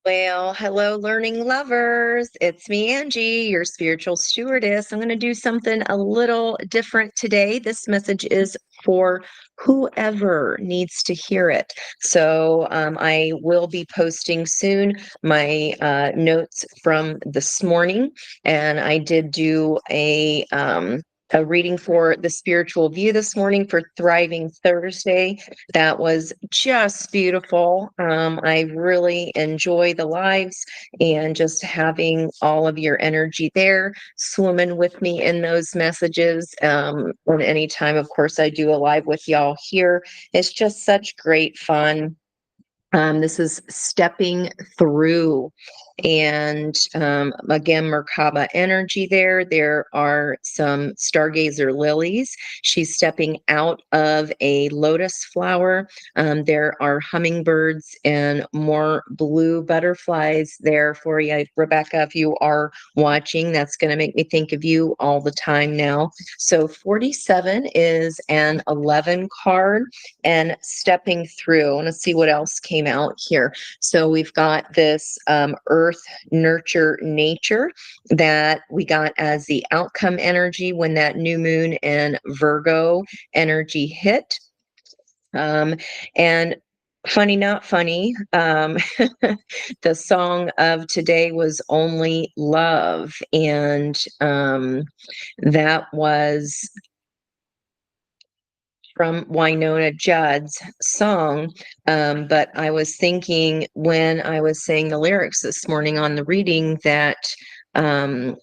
Well, hello, learning lovers. It's me, Angie, your spiritual stewardess. I'm going to do something a little different today. This message is for whoever needs to hear it. I will be posting soon my notes from this morning, and I did do a reading for the spiritual view this morning for Thriving Thursday. That was just beautiful. I really enjoy the lives and just having all of your energy there, swimming with me in those messages. And anytime, of course, I do a live with y'all here, it's just such great fun. This is stepping through. And again, Merkaba energy there. There are some stargazer lilies. She's stepping out of a lotus flower. There are hummingbirds and more blue butterflies there for you. Rebecca, if you are watching, that's going to make me think of you all the time now. So 47 is an 11 card and stepping through. Let's see what else came out here. So we've got this earth, nurture, nature that we got as the outcome energy when that new moon and Virgo energy hit. And funny, not funny, the song of today was Only Love. And that was from Winona Judd's song. But I was thinking when I was saying the lyrics this morning on the reading that um,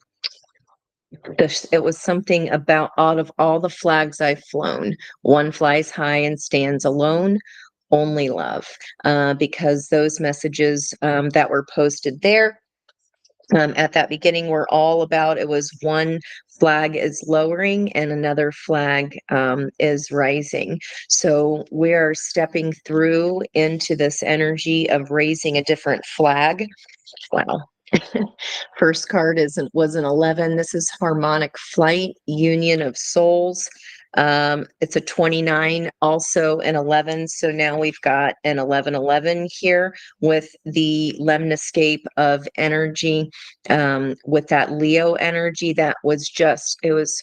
it was something about out of all the flags I've flown, one flies high and stands alone. Only love, because those messages that were posted there at that beginning were all about it was one flag is lowering and another flag is rising. So we're stepping through into this energy of raising a different flag. Wow. First card was an 11. This is Harmonic Flight, Union of Souls. It's a 29, also an 11. So now we've got an 1111 here with the lemniscape of energy, with that Leo energy that was it was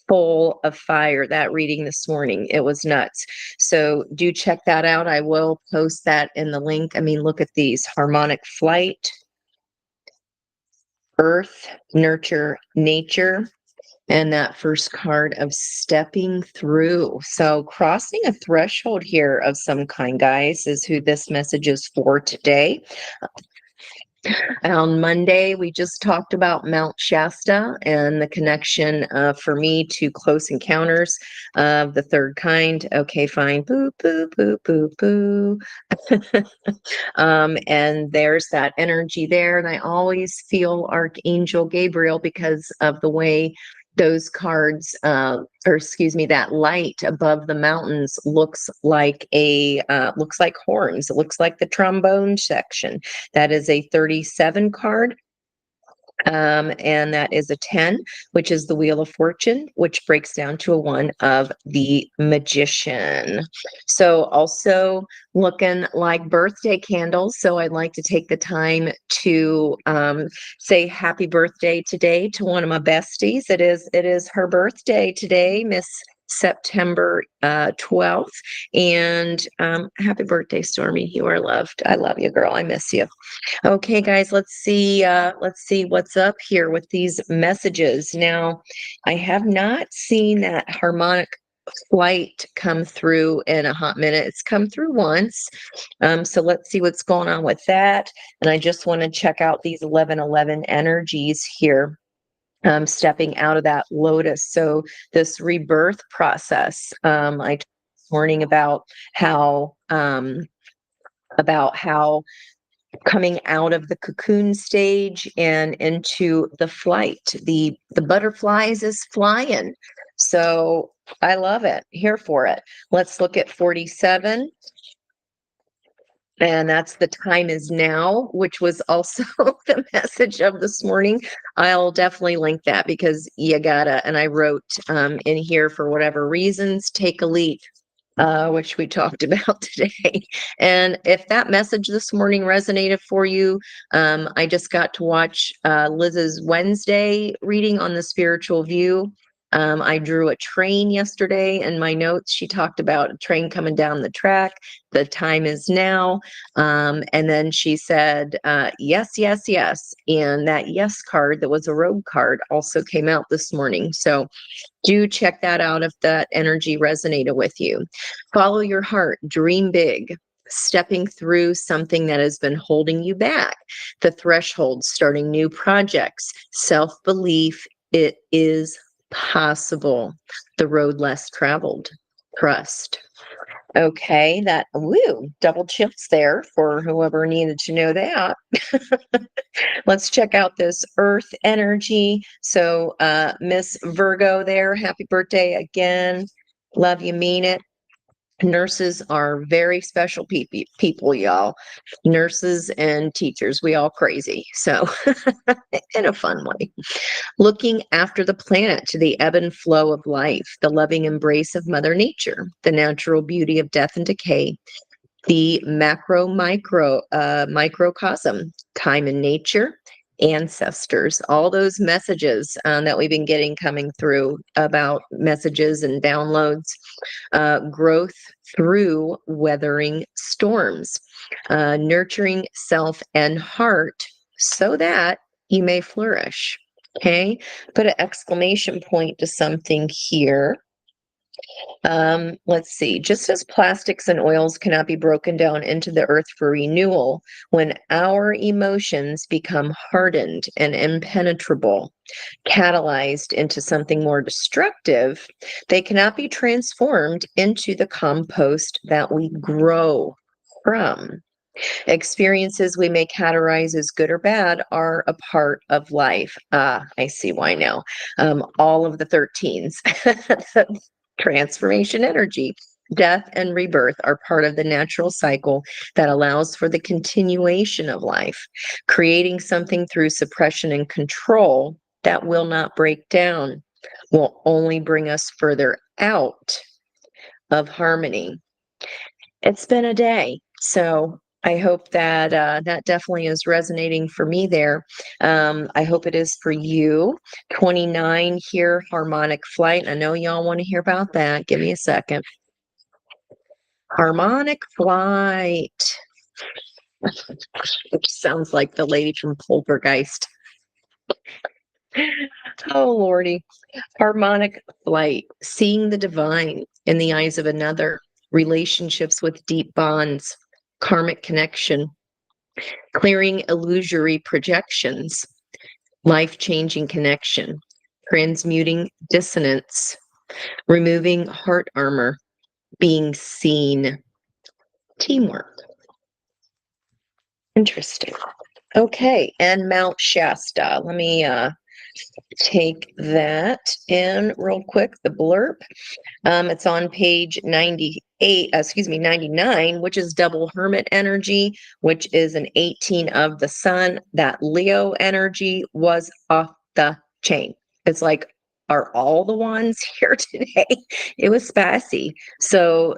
full of fire, that reading this morning. It was nuts. So do check that out. I will post that in the link. I mean, look at these: Harmonic Flight, earth, nurture, nature, and that first card of stepping through. So crossing a threshold here of some kind, guys, is who this message is for today. On Monday, we just talked about Mount Shasta and the connection for me to close encounters of the third kind. Okay, fine. Boo, boo, boo, boo, boo. And there's that energy there. And I always feel Archangel Gabriel because of the way those cards, or excuse me, that light above the mountains looks like looks like horns. It looks like the trombone section. That is a 37 card. And that is a 10, which is the Wheel of Fortune, which breaks down to a 1 of the Magician. So also looking like birthday candles. So I'd like to take the time to say happy birthday today to one of my besties. It is her birthday today, Miss September 12th. And happy birthday, Stormy. You are loved. I love you, girl. I miss you. Okay, guys, let's see what's up here with these messages. Now, I have not seen that harmonic flight come through in a hot minute. It's come through once. So let's see what's going on with that. And I just want to check out these 1111 energies here. Stepping out of that lotus. So this rebirth process, I talked this morning about how coming out of the cocoon stage and into the flight. The butterflies is flying. So I love it. Here for it. Let's look at 47. And that's the time is now, which was also the message of this morning. I'll definitely link that because you gotta, and I wrote in here for whatever reasons, take a leap. which we talked about today. And if that message this morning resonated for you, I just got to watch Liz's Wednesday reading on the spiritual view. I drew a train yesterday in my notes. She talked about a train coming down the track. The time is now. And then she said, yes, yes, yes. And that yes card that was a rogue card also came out this morning. So do check that out if that energy resonated with you. Follow your heart, dream big, stepping through something that has been holding you back, the threshold, starting new projects, self-belief, it is possible, the road less traveled, trust. Okay, that, woo, double chills there for whoever needed to know that. Let's check out this earth energy. So, Miss Virgo there, happy birthday again. Love you, mean it. Nurses are very special people, y'all. Nurses and teachers, we all crazy. So, in a fun way. Looking after the planet to the ebb and flow of life, the loving embrace of Mother Nature, the natural beauty of death and decay, the microcosm, time in nature, ancestors, all those messages that we've been getting coming through about messages and downloads, growth through weathering storms, nurturing self and heart so that you may flourish. Okay, put an exclamation point to something here. Let's see. Just as plastics and oils cannot be broken down into the earth for renewal, when our emotions become hardened and impenetrable, catalyzed into something more destructive, they cannot be transformed into the compost that we grow from. Experiences we may categorize as good or bad are a part of life. Ah, I see why now. All of the 13s. Transformation energy. Death and rebirth are part of the natural cycle that allows for the continuation of life. Creating something through suppression and control that will not break down will only bring us further out of harmony. It's been a day, so I hope that that definitely is resonating for me there. I hope it is for you. 29 here, harmonic flight. I know y'all want to hear about that. Give me a second. Harmonic flight. Which sounds like the lady from Poltergeist. Oh, Lordy. Harmonic flight, seeing the divine in the eyes of another, relationships with deep bonds, karmic connection, clearing illusory projections, life-changing connection, transmuting dissonance, removing heart armor, being seen, teamwork. Interesting. Okay, and Mount Shasta. Let me take that in real quick, the blurb. It's on page 99, which is double hermit energy, which is an 18 of the sun. That Leo energy was off the chain. It's like, are all the ones here today? It was spicy. So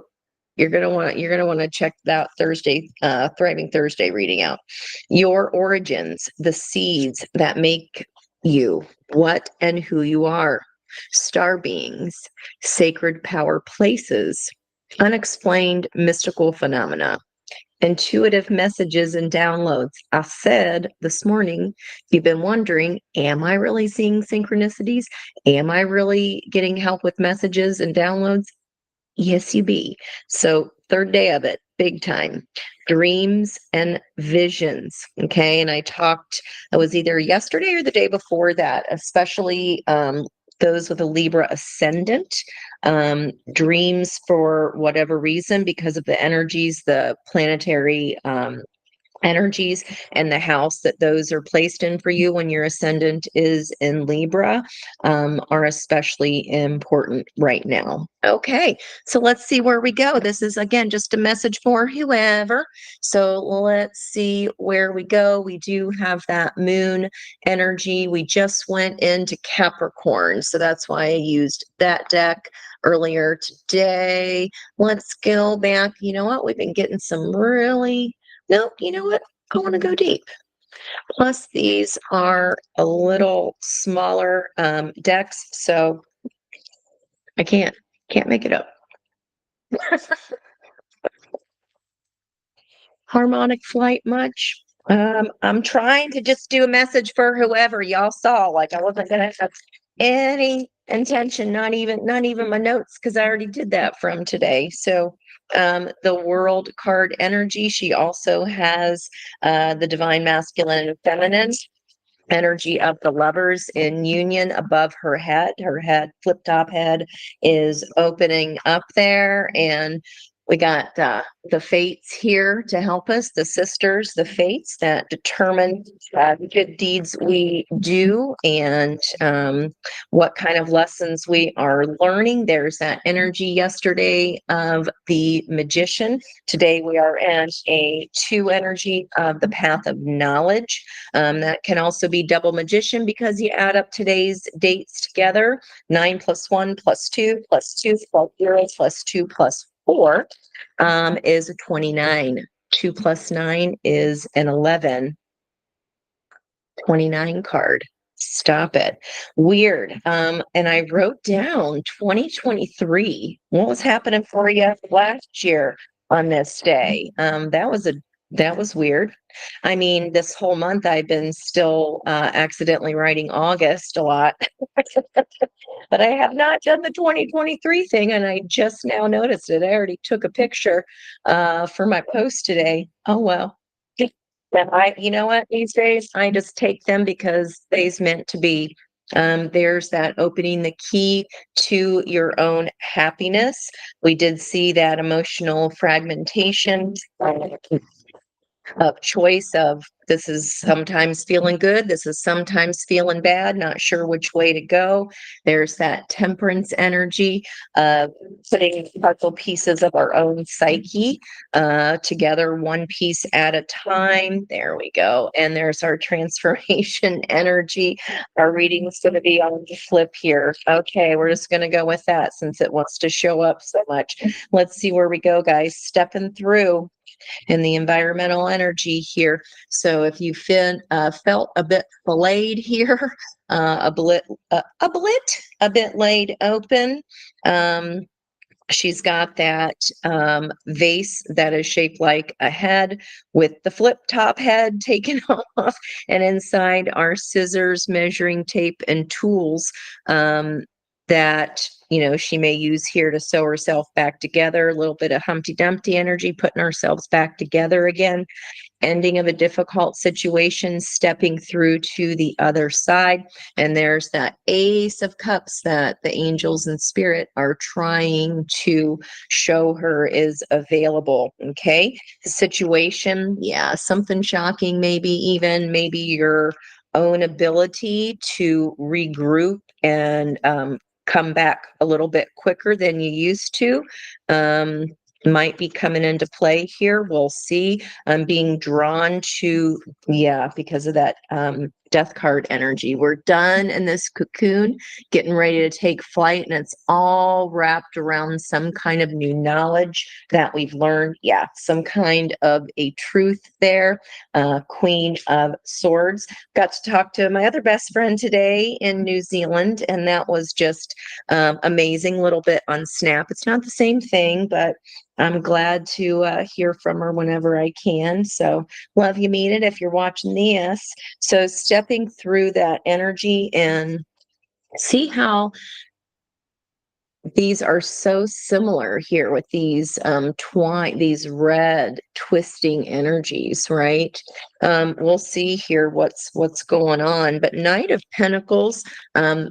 you're gonna want to check that Thursday, Thriving Thursday reading out. Your origins, the seeds that make you what and who you are. Star beings, sacred power places, unexplained mystical phenomena, intuitive messages and downloads. I said this morning, you've been wondering, am I really seeing synchronicities? Am I really getting help with messages and downloads? Yes, you be. So, third day of it, big time. Dreams and visions. Okay. And I talked, it was either yesterday or the day before that, especially those with a Libra ascendant. Dreams for whatever reason, because of the energies, the planetary energies and the house that those are placed in for you when your ascendant is in Libra are especially important right now. Okay, so let's see where we go. This is again just a message for whoever. So let's see where we go. We do have that moon energy. We just went into Capricorn, so that's why I used that deck earlier today. Let's go back. You know what? We've been getting some really no, you know what? I want to go deep. Plus, these are a little smaller decks, so I can't make it up. Harmonic flight much? I'm trying to just do a message for whoever y'all saw. Like I wasn't gonna have any intention, not even my notes, because I already did that from today. So the world card energy, she also has the divine masculine and feminine energy of the lovers in union above her head. Her head, flip top head, is opening up there. And we got the fates here to help us, the sisters, the fates that determine the good deeds we do and what kind of lessons we are learning. There's that energy yesterday of the magician. Today we are in a two energy of the path of knowledge. That can also be double magician because you add up today's dates together. 9 plus 1 plus 2 plus 2 plus 0 plus 2 plus 4 is a 29. 2 plus 9 is an 11. 29 card. Stop it. Weird. And I wrote down 2023. What was happening for you last year on this day? That was weird. I mean, this whole month I've been still accidentally writing August a lot, but I have not done the 2023 thing, and I just now noticed it. I already took a picture for my post today. Oh well. And you know what, these days, I just take them because they's meant to be. There's that opening the key to your own happiness. We did see that emotional fragmentation of choice of this is sometimes feeling good, this is sometimes feeling bad, not sure which way to go. There's that temperance energy of putting puzzle pieces of our own psyche together, one piece at a time. There we go. And there's our transformation energy. Our reading is going to be on the flip here. Okay, we're just going to go with that since it wants to show up so much. Let's see where we go, guys. Stepping through in the environmental energy here. So if you felt a bit filleted here, a bit laid open. She's got that vase that is shaped like a head with the flip top head taken off, and inside are scissors, measuring tape, and tools that she may use here to sew herself back together. A little bit of Humpty Dumpty energy, putting ourselves back together again. Ending of a difficult situation, stepping through to the other side. And there's that Ace of Cups that the angels and spirit are trying to show her is available. Okay. The situation, yeah, something shocking, maybe your own ability to regroup and come back a little bit quicker than you used to. Might be coming into play here. We'll see. I'm being drawn to, yeah, because of that death card energy. We're done in this cocoon, getting ready to take flight, and it's all wrapped around some kind of new knowledge that we've learned. Yeah, some kind of a truth there. Queen of Swords. Got to talk to my other best friend today in New Zealand, and that was just amazing. Little bit on Snap. It's not the same thing, but I'm glad to hear from her whenever I can. So love you, mean it if you're watching this. So stepping through that energy and see how these are so similar here with these these red twisting energies, right? We'll see here what's going on. But Knight of Pentacles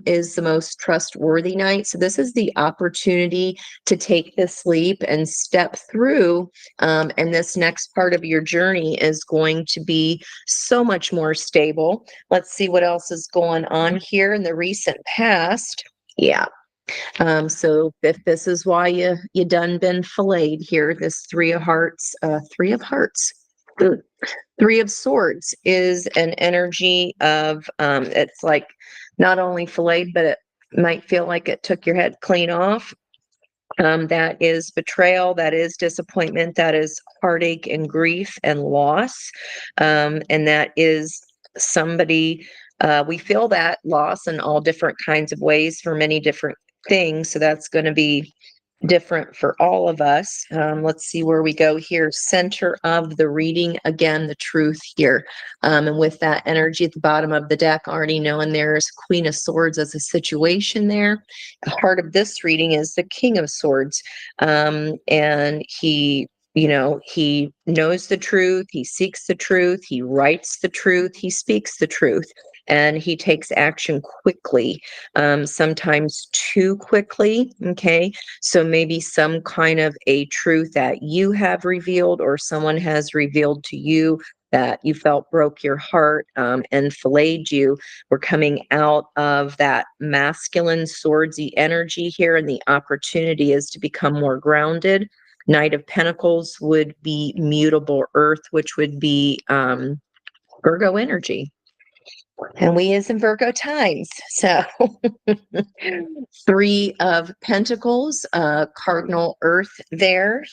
is the most trustworthy knight. So this is the opportunity to take this leap and step through. And this next part of your journey is going to be so much more stable. Let's see what else is going on here in the recent past. Yeah. So if this is why you done been filleted here, this Three of Hearts, the Three of Swords is an energy of it's like not only filleted, but it might feel like it took your head clean off. That is betrayal, that is disappointment, that is heartache and grief and loss, and that is somebody. We feel that loss in all different kinds of ways for many different things. So that's going to be different for all of us. Let's see where we go here. Center of the reading, again, the truth here. And with that energy at the bottom of the deck, already knowing there's Queen of Swords as a situation there. The heart of this reading is the King of Swords. And he knows the truth, he seeks the truth, he writes the truth, he speaks the truth, and he takes action quickly, sometimes too quickly. Okay. So maybe some kind of a truth that you have revealed or someone has revealed to you that you felt broke your heart, and filleted you. We're coming out of that masculine swordsy energy here, and the opportunity is to become more grounded. Knight of Pentacles would be mutable earth, which would be Virgo energy. And we is in Virgo times. So Three of Pentacles, cardinal earth there.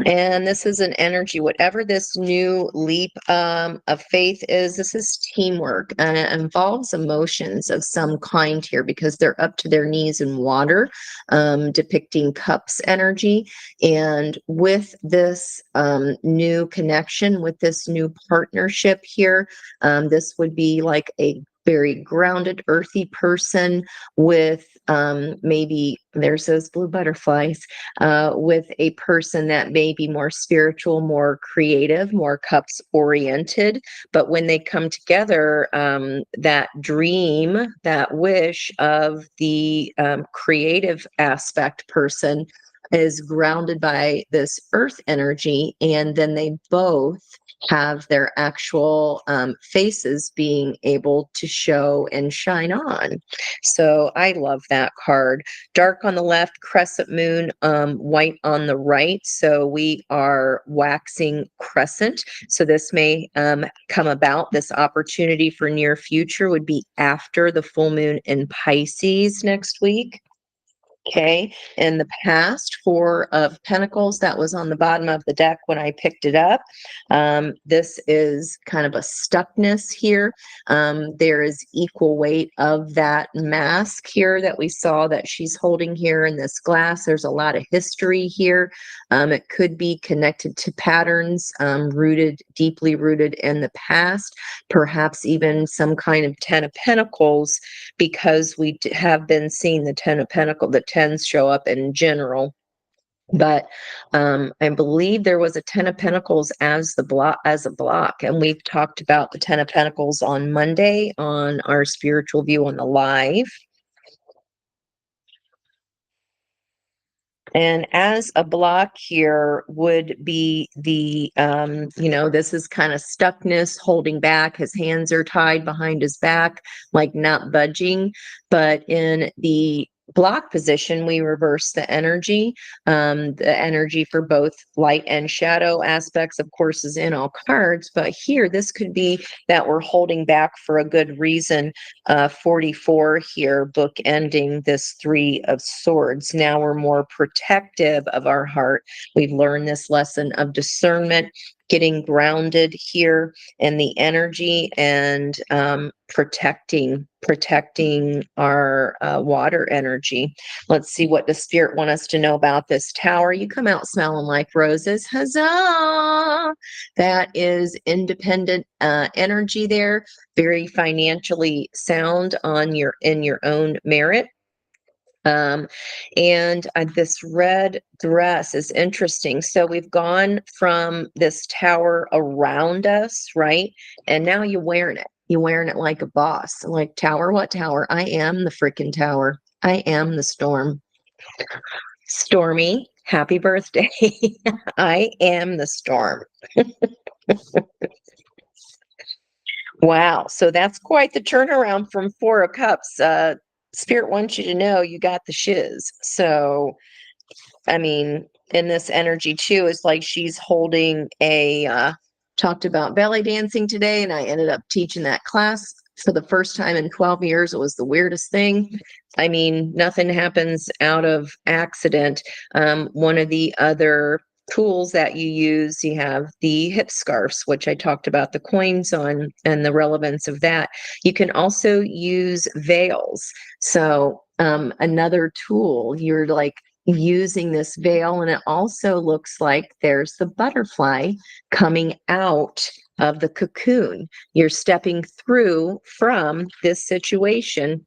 And this is an energy, whatever this new leap of faith is, this is teamwork, and it involves emotions of some kind here because they're up to their knees in water, depicting cups energy. And with this new connection, with this new partnership here, this would be like a very grounded, earthy person with maybe there's those blue butterflies, with a person that may be more spiritual, more creative, more cups oriented. But when they come together, that dream, that wish of the creative aspect person is grounded by this earth energy. And then they both have their actual faces being able to show and shine on. So I love that card. Dark on the left, crescent moon, white on the right. So we are waxing crescent. So this may come about. This opportunity for near future would be after the full moon in Pisces next week. Okay, in the past, Four of Pentacles, that was on the bottom of the deck when I picked it up. This is kind of a stuckness here. There is equal weight of that mask here that we saw that she's holding here in this glass. There's a lot of history here. It could be connected to patterns deeply rooted in the past, perhaps even some kind of Ten of Pentacles, because we have been seeing the Ten of Pentacles, the tens show up in general. But I believe there was a Ten of Pentacles as a block, and we've talked about the Ten of Pentacles on Monday on our spiritual view on the live. And as a block here would be the, this is kind of stuckness, holding back. His hands are tied behind his back, like not budging. But in the block position, we reverse the energy. The energy for both light and shadow aspects, of course, is in all cards. But here, this could be that we're holding back for a good reason. 44 here, book ending this Three of Swords. Now we're more protective of our heart. We've learned this lesson of discernment. getting grounded here in the energy and protecting our water energy. Let's see, what does Spirit want us to know about this Tower? You come out smelling like roses. Huzzah! That is independent energy there, very financially sound in your own merit. Um, and this red dress is interesting. So we've gone from this tower around us, right? And now you're wearing it. You're wearing it like a boss. Like, tower, what tower? I am the freaking tower. I am the storm. Stormy, happy birthday. I am the storm. Wow. So that's quite the turnaround from Four of Cups. Spirit wants you to know you got the shiz. So I mean, in this energy too, it's like she's holding talked about belly dancing today, and I ended up teaching that class for the first time in 12 years. It was the weirdest thing. I mean, nothing happens out of accident. One of the other tools that you use, you have the hip scarves, which I talked about the coins on and the relevance of that. You can also use veils. So another tool, you're like using this veil, and it also looks like there's the butterfly coming out of the cocoon. You're stepping through from this situation,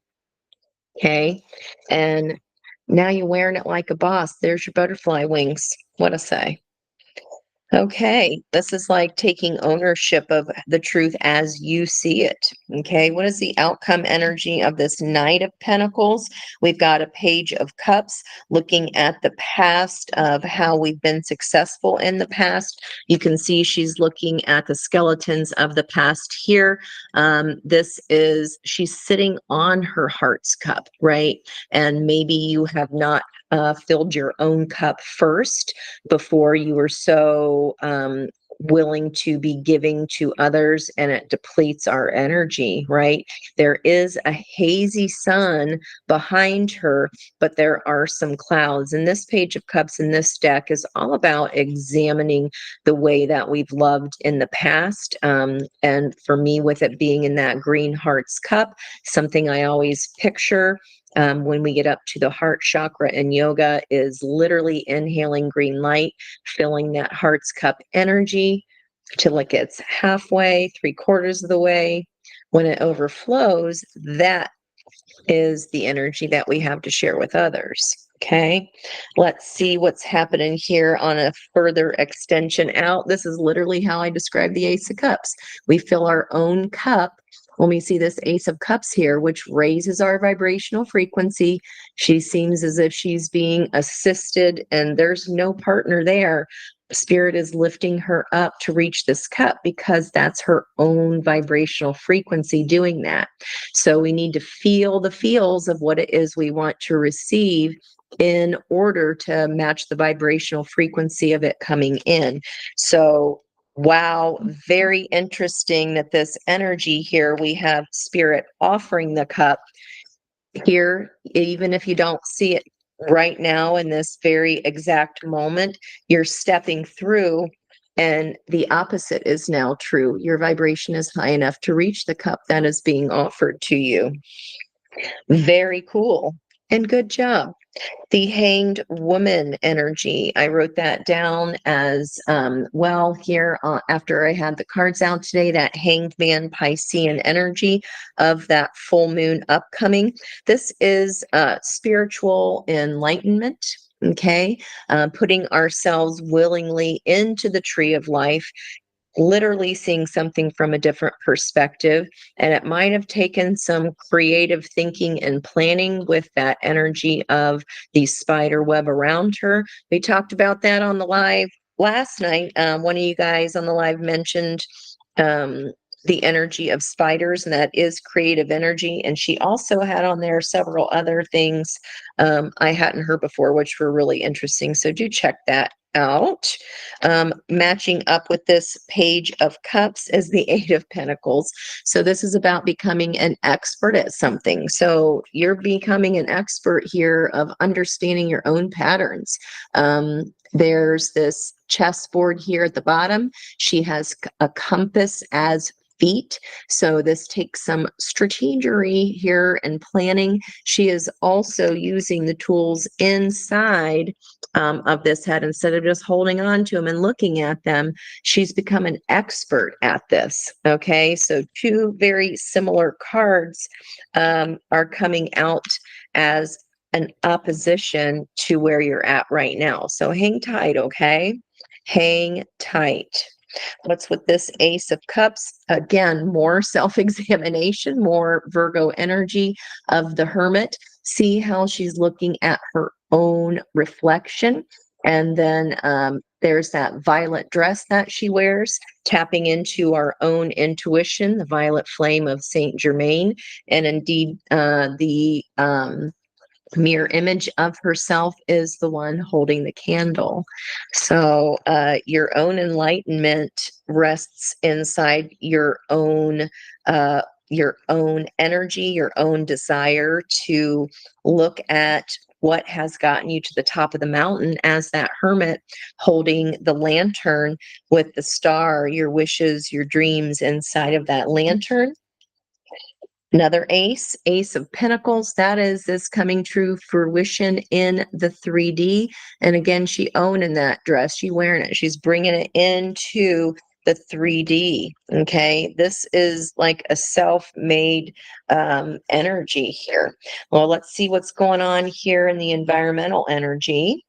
okay? And now you're wearing it like a boss. There's your butterfly wings. What I say? Okay, this is like taking ownership of the truth as you see it. Okay, what is the outcome energy of this Knight of Pentacles? We've got a Page of Cups looking at the past of how we've been successful in the past. You can see she's looking at the skeletons of the past here. She's sitting on her heart's cup, right? And maybe you have not filled your own cup first before you were so willing to be giving to others, and it depletes our energy, right? There is a hazy sun behind her, but there are some clouds. And this Page of Cups in this deck is all about examining the way that we've loved in the past. And for me, with it being in that green heart's cup, something I always picture when we get up to the heart chakra in yoga is literally inhaling green light, filling that heart's cup energy till it gets halfway, 3/4 of the way. When it overflows, that is the energy that we have to share with others. Okay, let's see what's happening here on a further extension out. This is literally how I describe the Ace of Cups. We fill our own cup when we see this Ace of Cups here, which raises our vibrational frequency. She seems as if she's being assisted, and there's no partner there. Spirit is lifting her up to reach this cup because that's her own vibrational frequency doing that. So we need to feel the feels of what it is we want to receive in order to match the vibrational frequency of it coming in. So, wow, very interesting that this energy here, we have Spirit offering the cup here, even if you don't see it right now in this very exact moment, you're stepping through. And the opposite is now true. Your vibration is high enough to reach the cup that is being offered to you. Very cool. And good job. The Hanged Woman energy. I wrote that down as well here after I had the cards out today, that Hanged Man Piscean energy of that full moon upcoming. This is spiritual enlightenment. Okay, putting ourselves willingly into the tree of life, literally seeing something from a different perspective. And it might have taken some creative thinking and planning with that energy of the spider web around her. We talked about that on the live last night. One of you guys on the live mentioned the energy of spiders, and that is creative energy. And she also had on there several other things I hadn't heard before, which were really interesting. So do check that out. Matching up with this Page of Cups is the Eight of Pentacles. So this is about becoming an expert at something. So you're becoming an expert here of understanding your own patterns. There's this chessboard here at the bottom. She has a compass as feet. So this takes some strategery here and planning. She is also using the tools inside of this head. Instead of just holding on to them and looking at them, she's become an expert at this. Okay, so two very similar cards are coming out as an opposition to where you're at right now. So hang tight, okay? Hang tight. What's with this Ace of Cups? Again, more self-examination, more Virgo energy of the Hermit. See how she's looking at her own reflection. And then there's that violet dress that she wears, tapping into our own intuition, the violet flame of Saint Germain. And indeed, the mirror image of herself is the one holding the candle. So your own enlightenment rests inside your own energy, your own desire to look at what has gotten you to the top of the mountain as that hermit holding the lantern with the star, your wishes, your dreams inside of that lantern. Another ace, Ace of Pentacles, that is this coming true fruition in the 3D. And again, she owning that dress, she wearing it, she's bringing it into the 3D. Okay, this is like a self-made energy here. Well, let's see what's going on here in the environmental energy.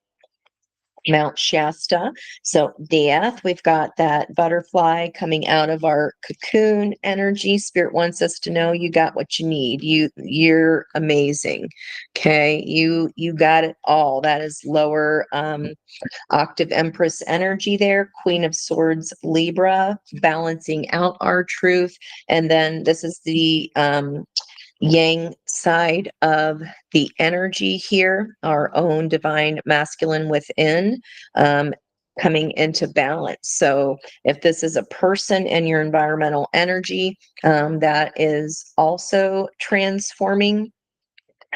Mount Shasta. So death, we've got that butterfly coming out of our cocoon energy. Spirit wants us to know you got what you need. You're amazing. Okay. You got it all. That is lower octave Empress energy there. Queen of Swords, Libra, balancing out our truth. And then this is the yang side of the energy here, our own divine masculine within, coming into balance. So if this is a person in your environmental energy that is also transforming,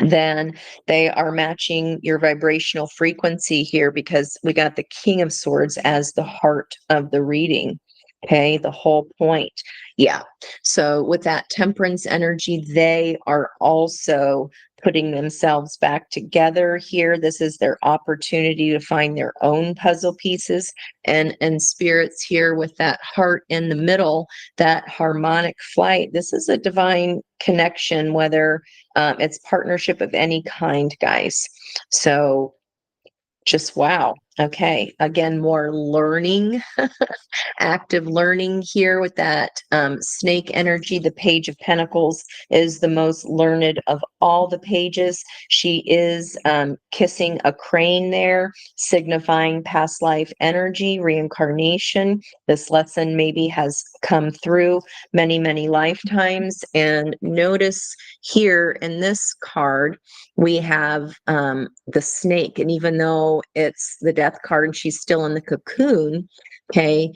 then they are matching your vibrational frequency here, because we got the King of Swords as the heart of the reading. Okay, the whole point. Yeah. So with that temperance energy, they are also putting themselves back together here. This is their opportunity to find their own puzzle pieces, and spirits here with that heart in the middle, that harmonic flight. This is a divine connection, whether it's partnership of any kind, guys. So just wow. Okay. Again, more learning, active learning here with that snake energy. The Page of Pentacles is the most learned of all the pages. She is kissing a crane there, signifying past life energy, reincarnation. This lesson maybe has come through many, many lifetimes. And notice here in this card, we have the snake. And even though it's the death card and she's still in the cocoon, okay,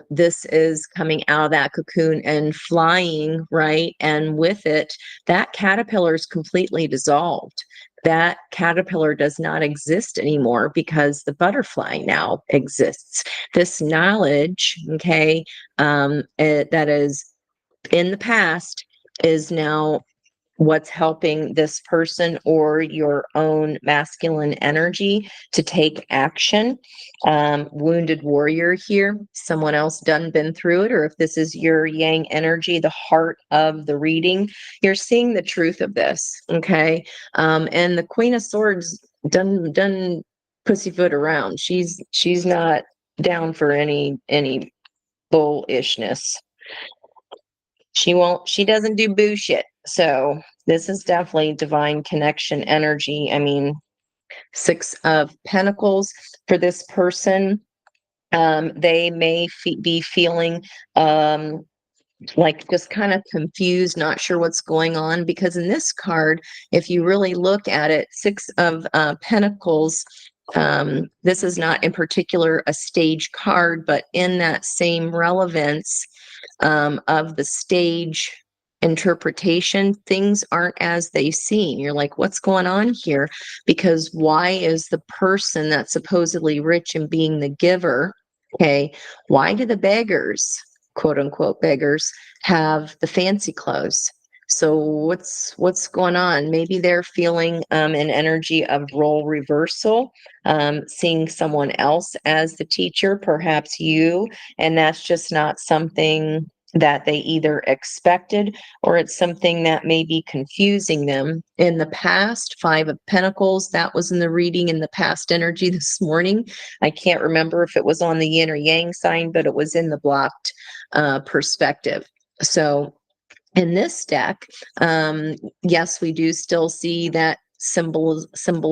this is coming out of that cocoon and flying, right? And with it, that caterpillar is completely dissolved. That caterpillar does not exist anymore because the butterfly now exists. This knowledge, okay, that is in the past is now what's helping this person or your own masculine energy to take action. Wounded warrior here, someone else been through it, or if this is your yang energy, the heart of the reading, you're seeing the truth of this. Okay. And the Queen of Swords done pussyfoot around. She's not down for any bullishness. She doesn't do bullshit. So this is definitely divine connection energy. I mean, Six of Pentacles for this person. They may be feeling like just kind of confused, not sure what's going on, because in this card, if you really look at it, Six of Pentacles This is not in particular a stage card, but in that same relevance of the stage interpretation, things aren't as they seem. You're like, what's going on here? Because why is the person that's supposedly rich and being the giver, okay, why do the beggars, quote unquote beggars, have the fancy clothes? So what's going on? Maybe they're feeling an energy of role reversal, seeing someone else as the teacher, perhaps you, and that's just not something that they either expected, or it's something that may be confusing them. In the past, Five of Pentacles, that was in the reading in the past energy this morning. I can't remember if it was on the yin or yang sign, but it was in the blocked perspective. So in this deck, yes, we do still see that symbol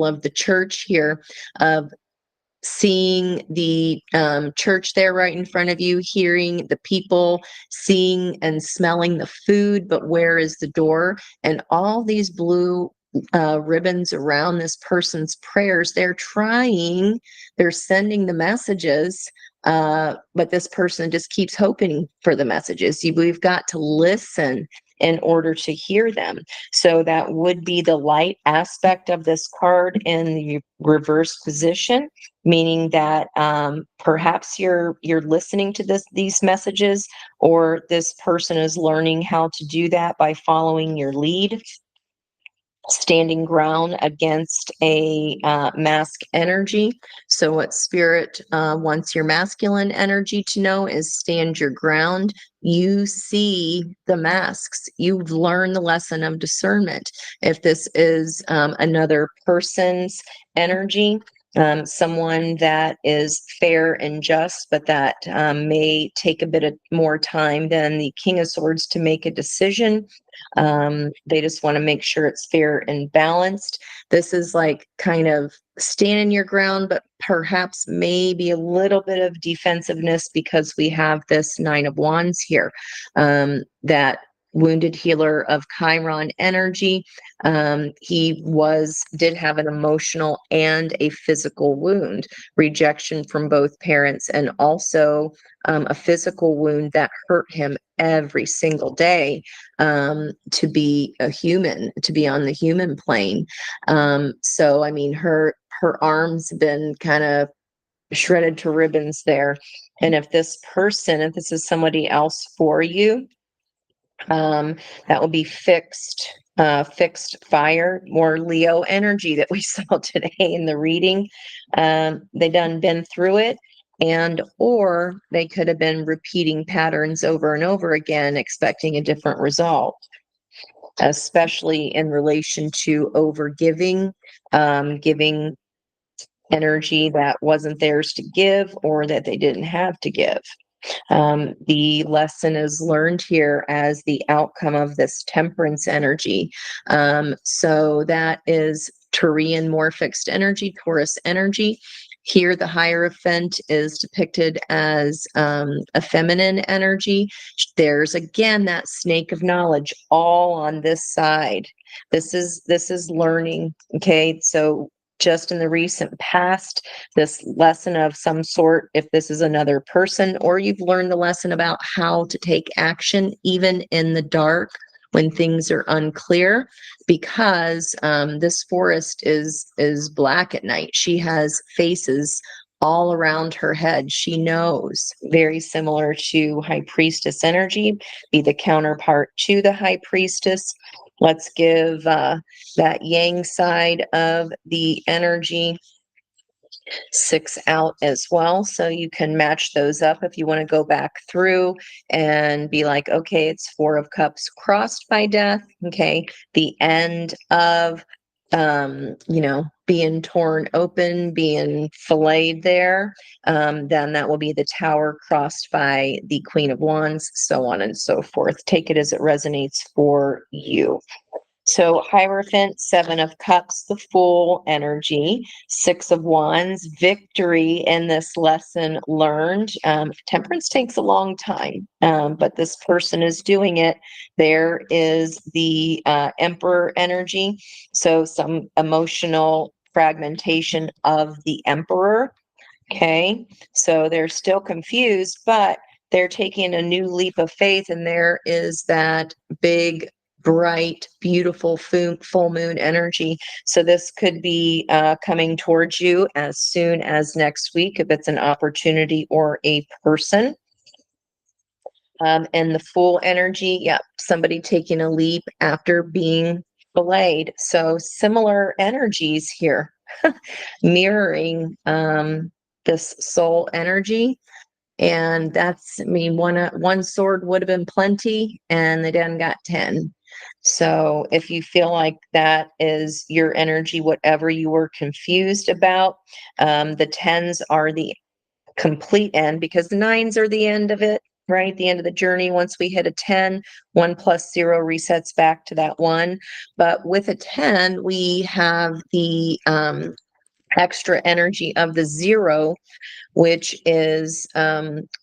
of the church here, of seeing the church there right in front of you, hearing the people, seeing and smelling the food, but where is the door? And all these blue ribbons around this person's prayers, they're sending the messages, but this person just keeps hoping for the messages. We've got to listen in order to hear them. So that would be the light aspect of this card in the reverse position, meaning that perhaps you're listening to these messages, or this person is learning how to do that by following your lead, standing ground against a mask energy. So what spirit wants your masculine energy to know is stand your ground. You see the masks. You've learned the lesson of discernment. If this is another person's energy, someone that is fair and just, but that may take a bit of more time than the King of Swords to make a decision. They just want to make sure it's fair and balanced. This is like kind of standing your ground, but perhaps maybe a little bit of defensiveness, because we have this Nine of Wands here, that wounded healer of Chiron energy. He did have an emotional and a physical wound, rejection from both parents, and also a physical wound that hurt him every single day, to be a human, to be on the human plane. So, I mean, her arms been kind of shredded to ribbons there. And if this is somebody else for you, that will be fixed fire, more Leo energy that we saw today in the reading. They done been through it, and or they could have been repeating patterns over and over again, expecting a different result, especially in relation to overgiving, giving energy that wasn't theirs to give, or that they didn't have to give. The lesson is learned here as the outcome of this temperance energy. So that is Taurean more fixed energy, Taurus energy. Here, the Hierophant is depicted as a feminine energy. There's again that snake of knowledge all on this side. This is learning. Okay, so just in the recent past, this lesson of some sort, if this is another person, or you've learned the lesson about how to take action even in the dark when things are unclear, because this forest is black at night. She has faces all around her head. She knows, very similar to High Priestess energy, be the counterpart to the High Priestess. Let's give that yang side of the energy 6 out as well. So you can match those up if you want to go back through and be like, okay, it's 4 of Cups crossed by death. Okay. The end of, being torn open, being filleted there. Then that will be the Tower crossed by the Queen of Wands, so on and so forth. Take it as it resonates for you. So Hierophant, 7 of Cups, the Fool energy, 6 of Wands, victory in this lesson learned. Temperance takes a long time, but this person is doing it. There is the Emperor energy, so some emotional fragmentation of the Emperor. Okay, so they're still confused, but they're taking a new leap of faith, and there is that big, bright, beautiful full moon energy. So this could be coming towards you as soon as next week, if it's an opportunity or a person. And the full energy, yep, somebody taking a leap after being delayed. So similar energies here, mirroring this soul energy. And that's, I mean, one sword would have been plenty, and they done got 10. So if you feel like that is your energy, whatever you were confused about, the tens are the complete end, because the nines are the end of it, right? The end of the journey. Once we hit a 10, 1 plus 0 resets back to that 1. But with a 10, we have the extra energy of the 0, which is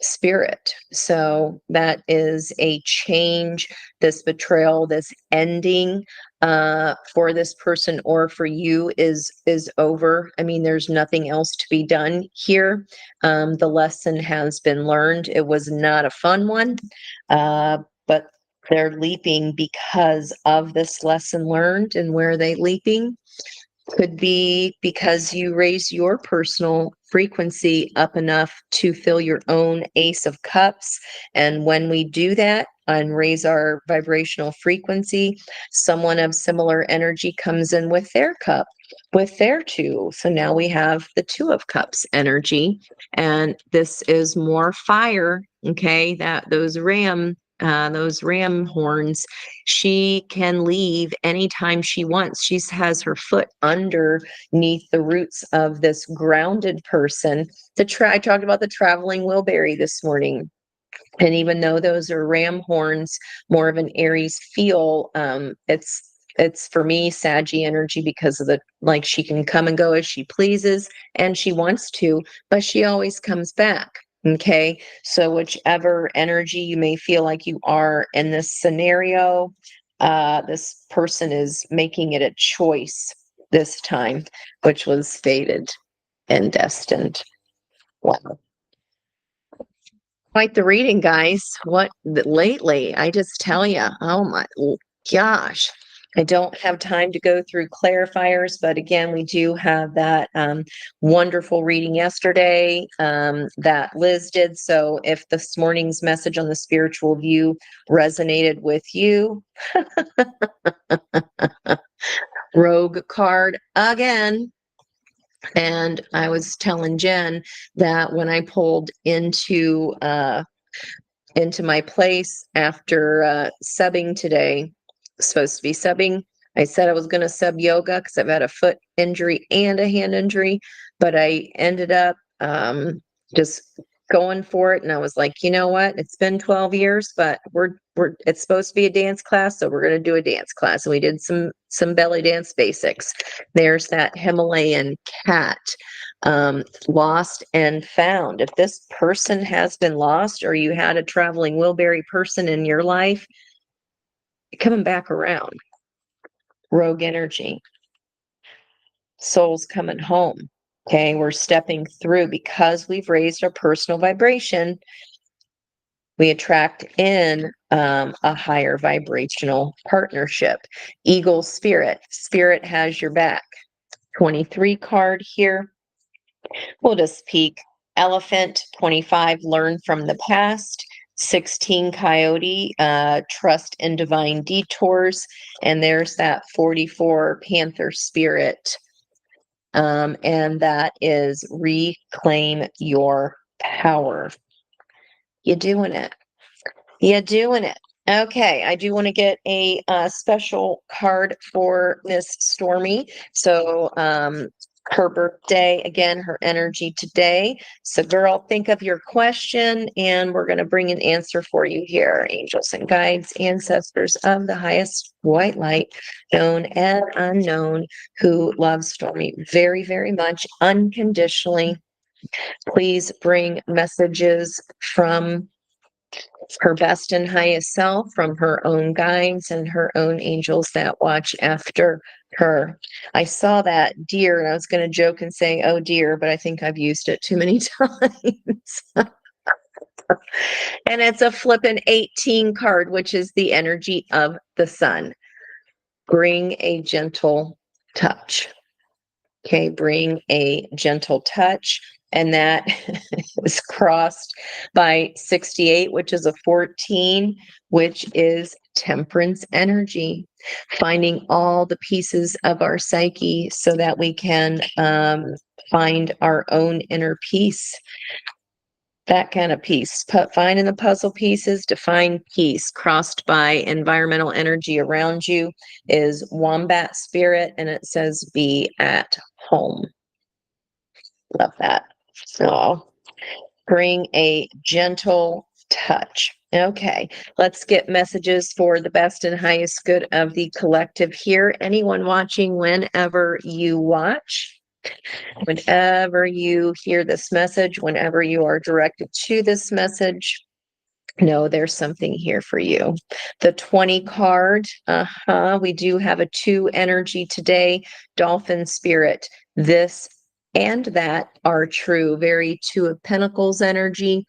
spirit. So that is a change, this betrayal, this ending for this person or for you is over. I mean, there's nothing else to be done here. The lesson has been learned. It was not a fun one, but they're leaping because of this lesson learned. And where are they leaping? Could be because you raise your personal frequency up enough to fill your own Ace of Cups. And when we do that and raise our vibrational frequency, someone of similar energy comes in with their cup, with their 2. So now we have the 2 of Cups energy. And this is more fire, okay? That those ram horns, she can leave anytime she wants. She has her foot underneath the roots of this grounded person. I talked about the traveling Wilbury this morning. And even though those are ram horns, more of an Aries feel, it's for me Saggy energy, because of the, like, she can come and go as she pleases and she wants to, but she always comes back. Okay, so whichever energy you may feel like you are in this scenario, this person is making it a choice this time, which was fated and destined. Wow. Quite the reading, guys. Lately, I just tell you, oh my gosh, I don't have time to go through clarifiers, but again, we do have that wonderful reading yesterday that Liz did. So if this morning's message on the spiritual view resonated with you, rogue card again. And I was telling Jen that when I pulled into my place after subbing today, supposed to be subbing. I said I was going to sub yoga because I've had a foot injury and a hand injury, but I ended up just going for it. And I was like, you know what? It's been 12 years, but it's supposed to be a dance class, so we're going to do a dance class. And we did some belly dance basics. There's that Himalayan cat, lost and found. If this person has been lost, or you had a traveling Wilbury person in your life, coming back around. Rogue energy. Soul's coming home. Okay, we're stepping through because we've raised our personal vibration. We attract in a higher vibrational partnership. Eagle spirit. Spirit has your back. 23 card here. We'll just peek. Elephant. 25, learn from the past. 16, coyote, trust in divine detours. And there's that 44, panther spirit. And that is reclaim your power. You're doing it. You're doing it. Okay, I do want to get a special card for Miss Stormy. So her birthday, again, her energy today. So girl, think of your question and we're going to bring an answer for you here. Angels and guides, ancestors of the highest white light, known and unknown, who love Stormy very, very much, unconditionally. Please bring messages from her best and highest self from her own guides and her own angels that watch after her. I saw that deer and I was going to joke and say, oh dear, but I think I've used it too many times. And it's a flippin' 18 card, which is the energy of the sun. Bring a gentle touch. Okay, bring a gentle touch. And that is crossed by 68, which is a 14, which is temperance energy. Finding all the pieces of our psyche so that we can find our own inner peace. That kind of peace. Finding the puzzle pieces to find peace, crossed by environmental energy around you, is wombat spirit, and it says be at home. Love that. So bring a gentle touch. Okay, let's get messages for the best and highest good of the collective here. Anyone watching, whenever you watch, whenever you hear this message, whenever you are directed to this message, know there's something here for you. The 20 card, we do have a 2 energy today, dolphin spirit. This and that are true, very 2 of Pentacles energy,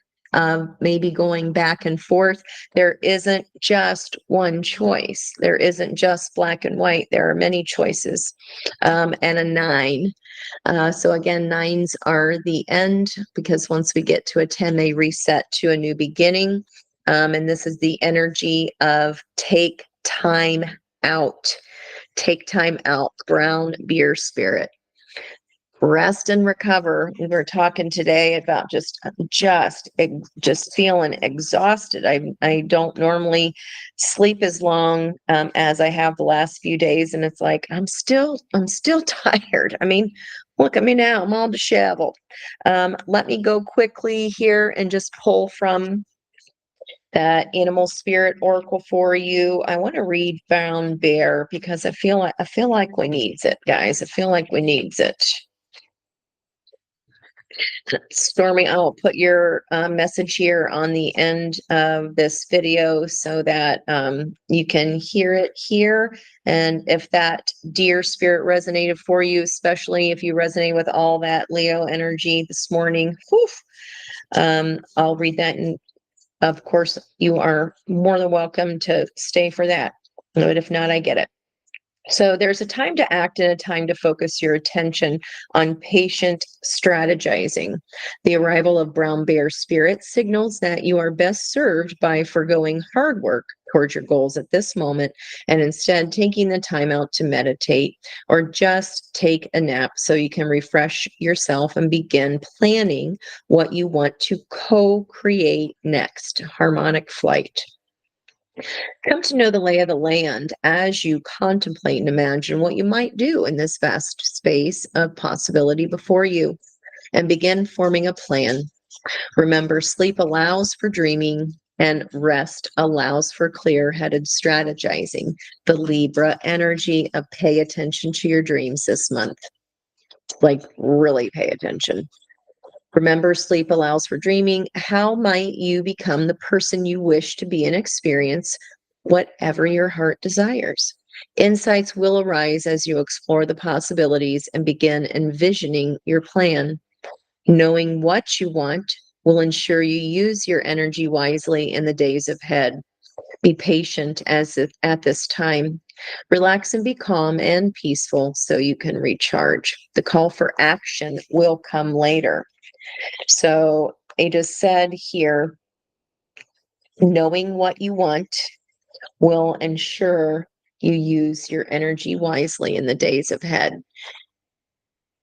maybe going back and forth. There isn't just one choice. There isn't just black and white. There are many choices. And a 9. So again, 9s are the end, because once we get to a 10, they reset to a new beginning. And this is the energy of take time out. Take time out. Brown beer spirit. Rest and recover. We were talking today about just feeling exhausted. I don't normally sleep as long as I have the last few days, and it's like I'm still tired. I mean, look at me now. I'm all disheveled. Let me go quickly here and just pull from that animal spirit oracle for you. I want to read Brown Bear because I feel like we needs it, guys. I feel like we needs it. Stormy, I'll put your message here on the end of this video so that you can hear it here. And if that deer spirit resonated for you, especially if you resonate with all that Leo energy this morning, I'll read that. And of course, you are more than welcome to stay for that. But if not, I get it. So there's a time to act and a time to focus your attention on patient strategizing. The arrival of brown bear spirit signals that you are best served by forgoing hard work towards your goals at this moment and instead taking the time out to meditate or just take a nap so you can refresh yourself and begin planning what you want to co-create next. Harmonic flight. Come to know the lay of the land as you contemplate and imagine what you might do in this vast space of possibility before you, and begin forming a plan. Remember, sleep allows for dreaming and rest allows for clear-headed strategizing. The Libra energy of pay attention to your dreams this month. Like, really pay attention. Remember, sleep allows for dreaming. How might you become the person you wish to be and experience whatever your heart desires? Insights will arise as you explore the possibilities and begin envisioning your plan. Knowing what you want will ensure you use your energy wisely in the days ahead. Be patient at this time. Relax and be calm and peaceful so you can recharge. The call for action will come later. So I just said here, knowing what you want will ensure you use your energy wisely in the days ahead.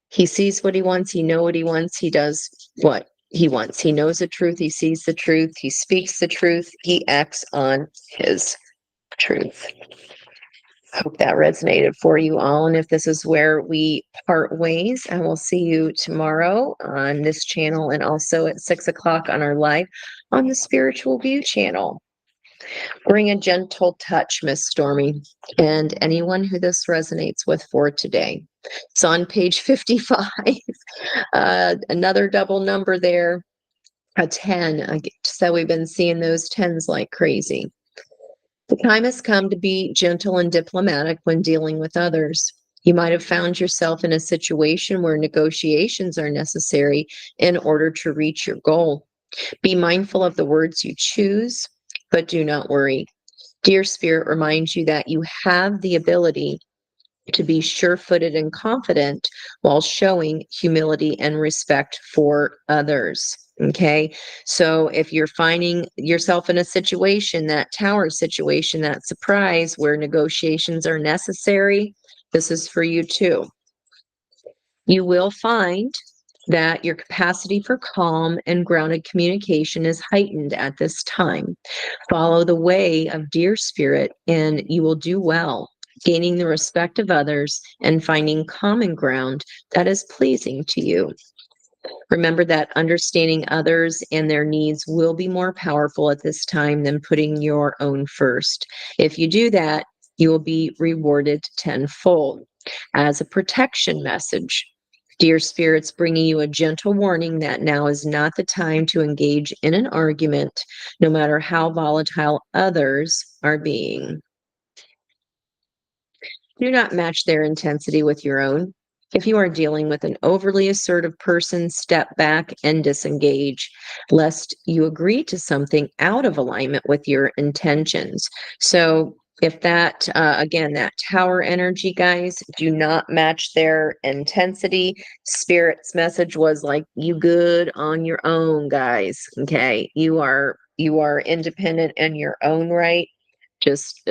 He sees what he wants. He knows what he wants. He does what he wants. He knows the truth. He sees the truth. He speaks the truth. He acts on his truth. Hope that resonated for you all. And if this is where we part ways, I will see you tomorrow on this channel and also at 6 o'clock on our live on the Spiritual View channel. Bring a gentle touch, Miss Stormy, and anyone who this resonates with for today. So on page 55, another double number there. A 10. So we've been seeing those 10s like crazy. The time has come to be gentle and diplomatic when dealing with others. You might have found yourself in a situation where negotiations are necessary in order to reach your goal. Be mindful of the words you choose, but do not worry. Dear Spirit reminds you that you have the ability to be sure-footed and confident while showing humility and respect for others. Okay. So if you're finding yourself in a situation, that tower situation, that surprise where negotiations are necessary, this is for you too. You will find that your capacity for calm and grounded communication is heightened at this time. Follow the way of dear spirit, and you will do well, gaining the respect of others and finding common ground that is pleasing to you. Remember that understanding others and their needs will be more powerful at this time than putting your own first. If you do that, you will be rewarded tenfold. As a protection message, dear spirits, bringing you a gentle warning that now is not the time to engage in an argument, no matter how volatile others are being. Do not match their intensity with your own. If you are dealing with an overly assertive person, step back and disengage, lest you agree to something out of alignment with your intentions. So, if that, again, that tower energy, guys, do not match their intensity. Spirit's message was like, you good on your own, guys. Okay. You are independent in your own right. Just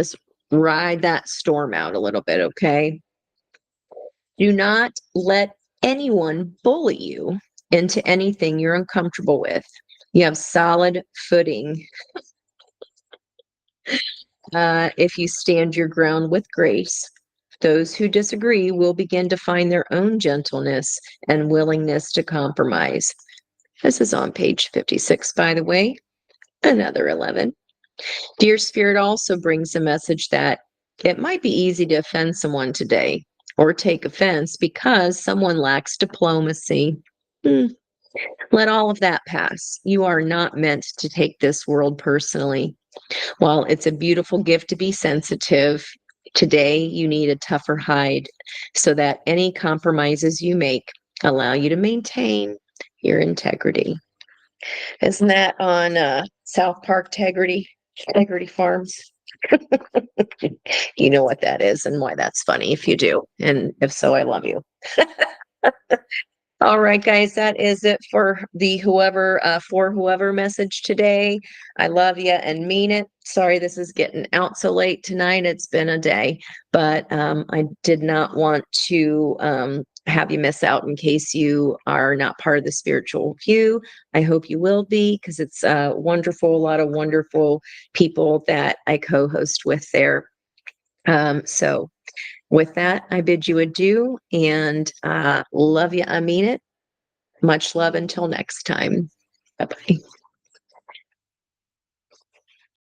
ride that storm out a little bit, okay? Do not let anyone bully you into anything you're uncomfortable with. You have solid footing if you stand your ground with grace. Those who disagree will begin to find their own gentleness and willingness to compromise. This is on page 56, by the way, another 11. Dear Spirit also brings a message that it might be easy to offend someone today or take offense because someone lacks diplomacy. Hmm. Let all of that pass. You are not meant to take this world personally. While it's a beautiful gift to be sensitive, today you need a tougher hide so that any compromises you make allow you to maintain your integrity. Isn't that on South Park Integrity Farms? You know what that is and why that's funny if you do. And if so, I love you. All right, guys, that is it for the whoever message today. I love you and mean it. Sorry this is getting out so late tonight. It's been a day, but I did not want to have you miss out in case you are not part of the spiritual view. I hope you will be because it's wonderful, a lot of wonderful people that I co-host with there. So with that, I bid you adieu and love you. I mean it. Much love until next time. Bye bye.